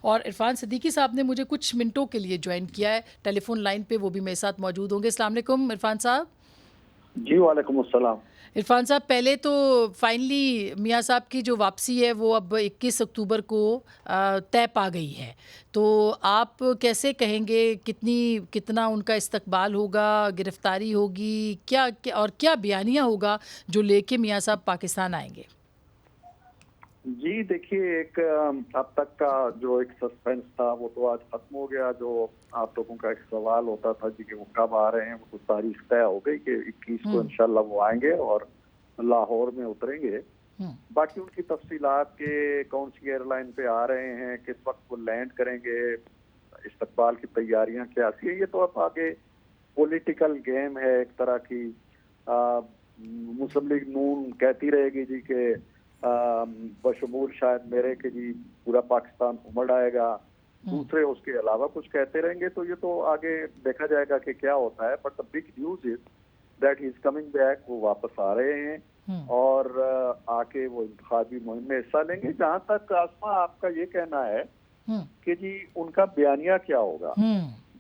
और इरफान सिद्दीकी साहब ने मुझे कुछ मिनटों के लिए ज्वाइन किया है टेलीफोन लाइन पे, वो भी मेरे साथ मौजूद होंगे। अस्सलाम वालेकुम इरफान साहब। जी वालेकुम अस्सलाम। इरफान साहब, पहले तो फाइनली मियाँ साहब की जो वापसी है वो अब 21 अक्टूबर को तय पा गई है, तो आप कैसे कहेंगे कितना उनका इस्तकबाल होगा, गिरफ्तारी होगी और क्या बयानिया होगा जो लेके मियाँ साहब पाकिस्तान आएंगे? जी देखिए, एक अब तक का जो एक सस्पेंस था वो तो आज खत्म हो गया। जो आप लोगों का एक सवाल होता था जी कि वो कब आ रहे हैं, वो तो तारीख तय हो गई कि 21 को इंशाल्लाह वो आएंगे और लाहौर में उतरेंगे। बाकी उनकी तफसीलात के कौन सी एयरलाइन पे आ रहे हैं, किस वक्त वो लैंड करेंगे, इस्तकबाल की तैयारियां क्या सी है, ये तो अब आगे पॉलिटिकल गेम है एक तरह की। मुस्लिम लीग नून कहती रहेगी जी के बशमूल शायद मेरे के जी पूरा पाकिस्तान उमड़ आएगा, दूसरे उसके अलावा कुछ कहते रहेंगे। तो ये तो आगे देखा जाएगा कि क्या होता है। But the big news is that he is coming back. वो वापस आ रहे हैं और आके वो इंतखाबी मुहिम में हिस्सा लेंगे। जहां तक आसमा आपका ये कहना है कि जी उनका बयानिया क्या होगा,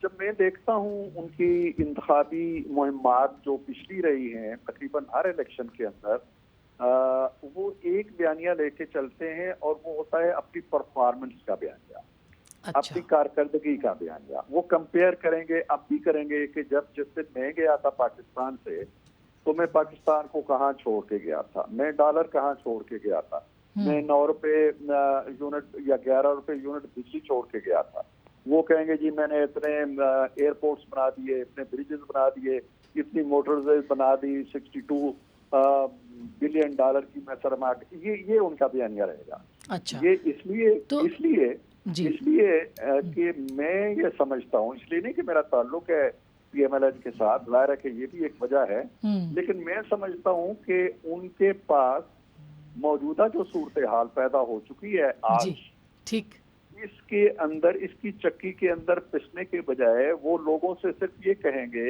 जब मैं देखता हूँ उनकी इंतखाबी मुहिम्मात जो पिछली रही हैं तकरीबन हर इलेक्शन के अंदर, वो एक बयानिया लेके चलते हैं और वो होता है अपनी परफॉर्मेंस का बयानिया। अच्छा। अपनी कारकर्दगी का बयानिया वो कंपेयर करेंगे, अब भी करेंगे कि जब जिस दिन मैं गया था पाकिस्तान से, तो मैं पाकिस्तान को कहाँ छोड़ के गया था, मैं डॉलर कहाँ छोड़ के गया था, मैं 9 रुपए यूनिट या 11 रुपए यूनिट बिजली छोड़ के गया था। वो कहेंगे जी मैंने इतने एयरपोर्ट्स बना दिए, इतने ब्रिजेस बना दिए, इतनी मोटरवेज बना दी, 62 बिलियन डॉलर की मैं सरमा, ये उनका बयानिया रहेगा। अच्छा। ये इसलिए कि मैं ये समझता हूँ, इसलिए नहीं कि मेरा ताल्लुक है पीएमएलएन के साथ, जाहिर है कि ये भी एक वजह है, लेकिन मैं समझता हूँ कि उनके पास मौजूदा जो सूरत हाल पैदा हो चुकी है आज, ठीक, इसके अंदर, इसकी चक्की के अंदर पिसने के बजाय वो लोगों से सिर्फ ये कहेंगे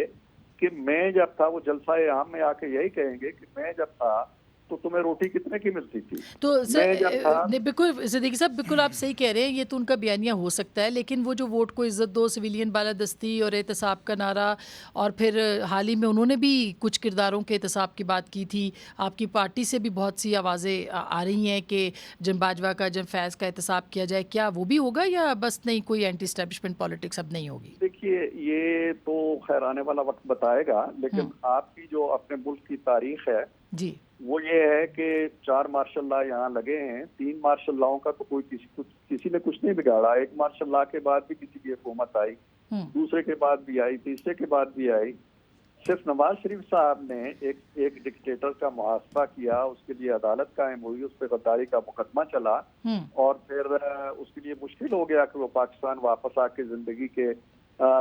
कि मैं जब था, वो जलसाए आम में आके यही कहेंगे कि मैं जब था तो तुम्हें रोटी कितने की मिलती थी। तो बिल्कुल सिद्दीकी साहब, बिल्कुल आप सही कह रहे हैं, ये तो उनका बयानिया हो सकता है, लेकिन वो जो वोट को इज्जत दो, सिविलियन बालादस्ती और एहतसाब का नारा, और फिर हाल ही में उन्होंने भी कुछ किरदारों के एहतसाब की बात की थी। आपकी पार्टी से भी बहुत सी आवाज़ें आ रही हैं कि जन बाजवा का, जन फैज़ का एहतसाब किया जाए। क्या वो भी होगा या बस नहीं, कोई एंटी एस्टैब्लिशमेंट पॉलिटिक्स अब नहीं होगी? देखिए, ये तो खैर आने वाला वक्त बताएगा, लेकिन आपकी जो अपने मुल्क की तारीख है जी, वो ये है कि 4 मार्शल लॉ यहाँ लगे हैं। 3 मार्शल लॉ का तो कोई किसी ने कुछ नहीं बिगाड़ा। एक मार्शल लॉ के बाद भी किसी की हुकूमत आई, दूसरे के बाद भी आई, तीसरे के बाद भी आई। सिर्फ नवाज शरीफ साहब ने एक डिक्टेटर का मुहासबा किया, उसके लिए अदालत कायम हुई, उस पर गद्दारी का मुकदमा चला और फिर उसके लिए मुश्किल हो गया कि वो पाकिस्तान वापस आके जिंदगी के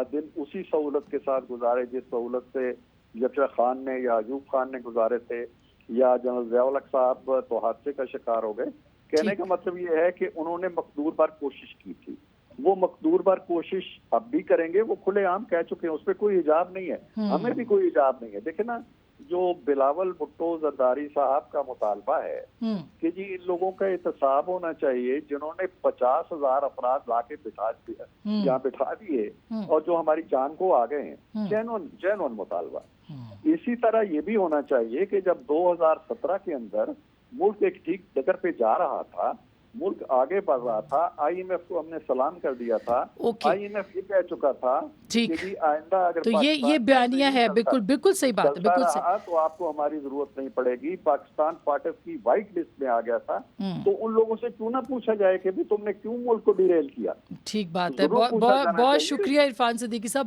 दिन उसी सहूलत के साथ गुजारे जिस सहूलत से जफर खान ने या अयूब खान ने गुजारे थे, या जनरल ज़िया उल हक साहब तो हादसे का शिकार हो गए। कहने का मतलब ये है कि उन्होंने मकदूर बार कोशिश की थी, वो मकदूर बार कोशिश अब भी करेंगे। वो खुलेआम कह चुके हैं, उस पर कोई हिजाब नहीं है, हमें भी कोई हिजाब नहीं है। देखे ना, जो बिलावल भुट्टो जरदारी साहब का मुतालबा है कि जी इन लोगों का एहतसाब होना चाहिए जिन्होंने 50,000 अफराद लाके यहाँ बिठा दिए और जो हमारी जान को आ गए हैं। जेन्युइन मुतालबा। इसी तरह ये भी होना चाहिए कि जब 2017 के अंदर मुल्क एक ठीक डगर पे जा रहा था, मुल्क आगे बढ़ रहा था, आईएमएफ को हमने सलाम कर दिया था। आईएमएफ ये कह चुका था कि जी आइंदा अगर तो ये बयानिया है, बिल्कुल सही बात है, बिल्कुल रहा तो आपको हमारी जरूरत नहीं पड़ेगी। पाकिस्तान पार्टी की व्हाइट लिस्ट में आ गया था, तो उन लोगों से क्यों ना पूछा जाए कि भी तुमने क्यों मुल्क को डिरेल किया। ठीक बात है। बहुत शुक्रिया इरफान सिद्दीकी साहब।